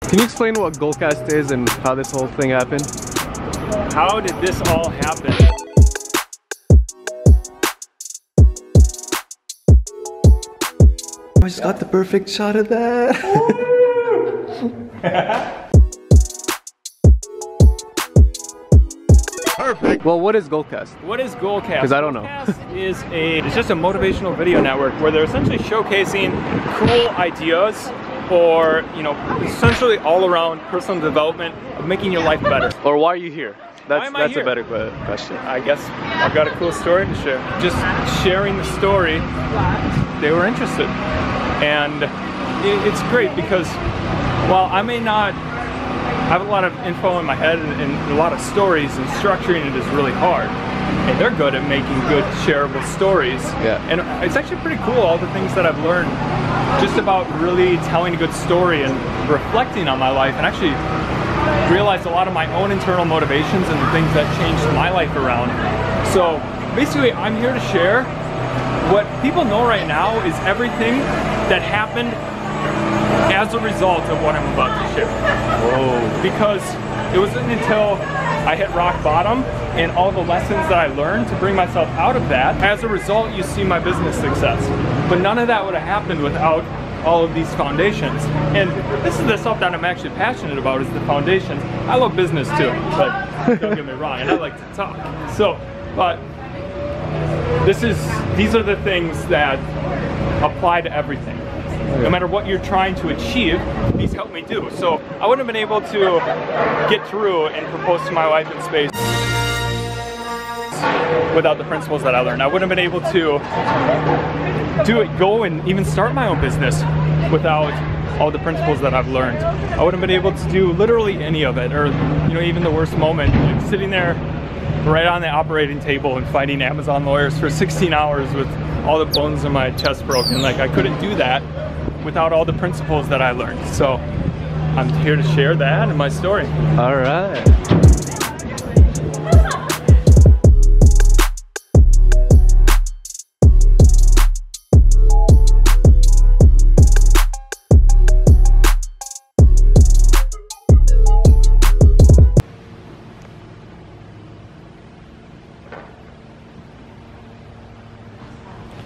Can you explain what Goalcast is and how this whole thing happened? How did this all happen? I just got the perfect shot of that. Perfect. Well, what is Goalcast? What is Goalcast? Because I don't know. Goalcast it's just a motivational video network where they're essentially showcasing cool ideas or, you know, essentially all around personal development of making your life better. Or why are you here? That's here? a better question. I guess I've got a cool story to share. Just sharing the story, they were interested. And it's great because while I may not have a lot of info in my head and a lot of stories, and structuring it is really hard, and they're good at making good shareable stories. Yeah. And it's actually pretty cool, all the things that I've learned just about really telling a good story and reflecting on my life, and actually realized a lot of my own internal motivations and the things that changed my life around. So basically I'm here to share what people know right now is everything that happened as a result of what I'm about to share. Whoa. Because it wasn't until I hit rock bottom and all the lessons that I learned to bring myself out of that, as a result you see my business success. But none of that would have happened without all of these foundations. And this is the stuff that I'm actually passionate about, is the foundations. I love business too, but don't get me wrong, and I like to talk. So, but these are the things that apply to everything. No matter what you're trying to achieve, these help me do. So I wouldn't have been able to get through and propose to my wife in space without the principles that I learned. I wouldn't have been able to go and even start my own business without all the principles that I've learned. I wouldn't have been able to do literally any of it, or even the worst moment, like sitting there right on the operating table and fighting Amazon lawyers for 16 hours with all the bones in my chest broken. Like, I couldn't do that without all the principles that I learned. So I'm here to share that in my story. All right.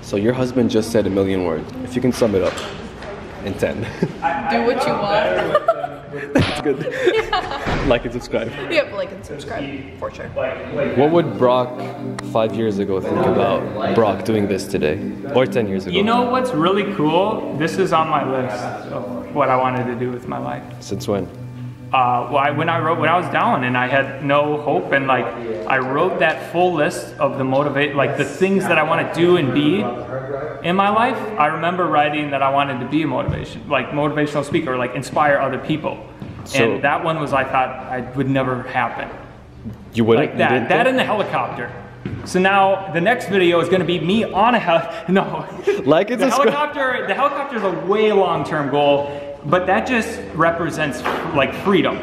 So your husband just said 1,000,000 words. If you can sum it up in 10. Do what you want. That's good. Yeah. Like and subscribe. Yep, like and subscribe, for sure. What would Brock 5 years ago think about Brock doing this today? Or 10 years ago? You know what's really cool? This is on my list of what I wanted to do with my life. Since when? When I was down and I had no hope, and like I wrote that full list of the things that I want to do and be in my life. I remember writing that I wanted to be a motivational speaker, like inspire other people. So, and that one was, I thought would never happen. You wouldn't? Like that. That in the helicopter. So now the next video is going to be me on a helicopter. No. Like it's the helicopter is a way long-term goal. But that just represents like freedom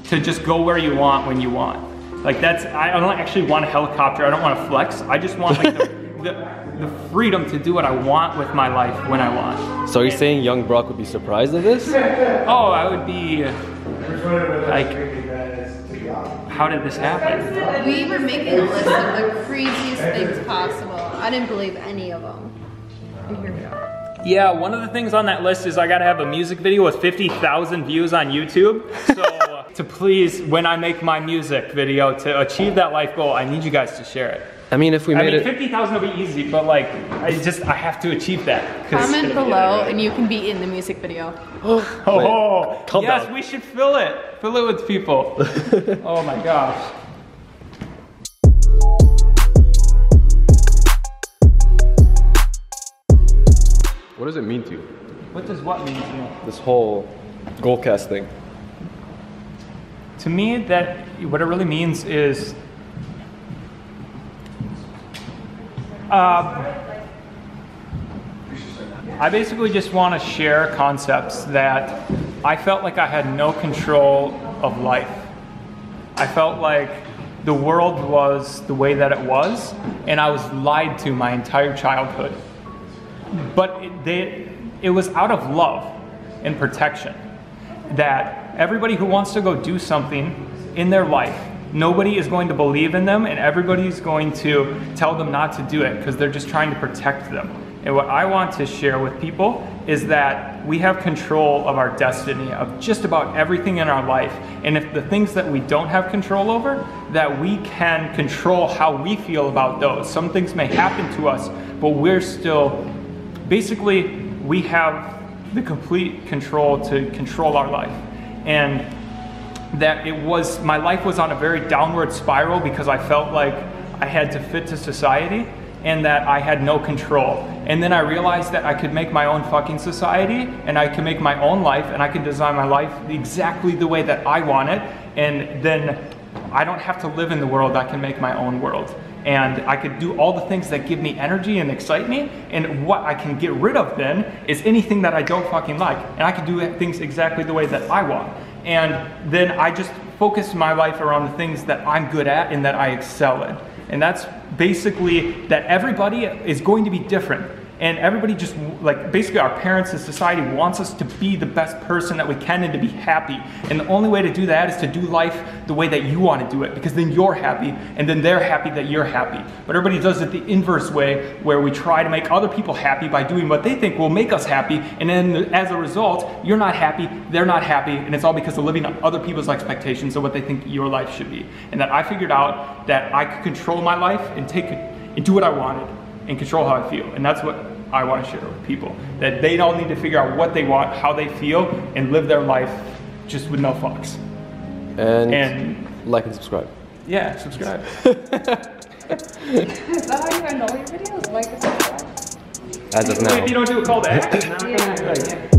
to just go where you want when you want. Like I don't actually want a helicopter. I don't want to flex. I just want like the freedom to do what I want with my life when I want. So are you saying young Brock would be surprised at this? Oh, I would be like, how did this happen? We were making a list of the craziest things possible. I didn't believe any of them. And here we are. Yeah, one of the things on that list is I gotta have a music video with 50,000 views on YouTube. So to please, when I make my music video, to achieve that life goal, I need you guys to share it. I mean, if we made it... 50,000 will be easy, but like, I have to achieve that. Comment below and you can be in the music video. Oh, yes, we should fill it. Fill it with people. Oh my gosh. What does it mean to you? What does what mean to you? This whole Goalcast thing. To me, what it really means is I basically just want to share concepts that I felt like I had no control of life. I felt like the world was the way that it was, and I was lied to my entire childhood. But it was out of love and protection that everybody who wants to go do something in their life, nobody is going to believe in them and everybody's going to tell them not to do it because they're just trying to protect them. And what I want to share with people is that we have control of our destiny, of just about everything in our life. And if the things that we don't have control over, that we can control how we feel about those. Some things may happen to us, but we're still, basically, we have the complete control to control our life. And that my life was on a very downward spiral because I felt like I had to fit to society and that I had no control. And then I realized that I could make my own fucking society and I could make my own life and I could design my life exactly the way that I want it. And then I don't have to live in the world, I can make my own world. And I could do all the things that give me energy and excite me. And what I can get rid of then is anything that I don't fucking like. And I can do things exactly the way that I want. And then I just focus my life around the things that I'm good at and that I excel in. And that's basically that everybody is going to be different. And everybody just, like, basically our parents and society wants us to be the best person that we can and to be happy. And the only way to do that is to do life the way that you want to do it, because then you're happy and then they're happy that you're happy. But everybody does it the inverse way, where we try to make other people happy by doing what they think will make us happy. And then as a result, you're not happy, they're not happy, and it's all because of living on other people's expectations of what they think your life should be. And that I figured out that I could control my life and do what I wanted and control how I feel. And that's what I want to share with people. That they don't need to figure out what they want, how they feel, and live their life just with no fucks. And like and subscribe. Yeah, subscribe. Is that how you end all your videos? Like and subscribe? As of now. If you don't do a call to action, now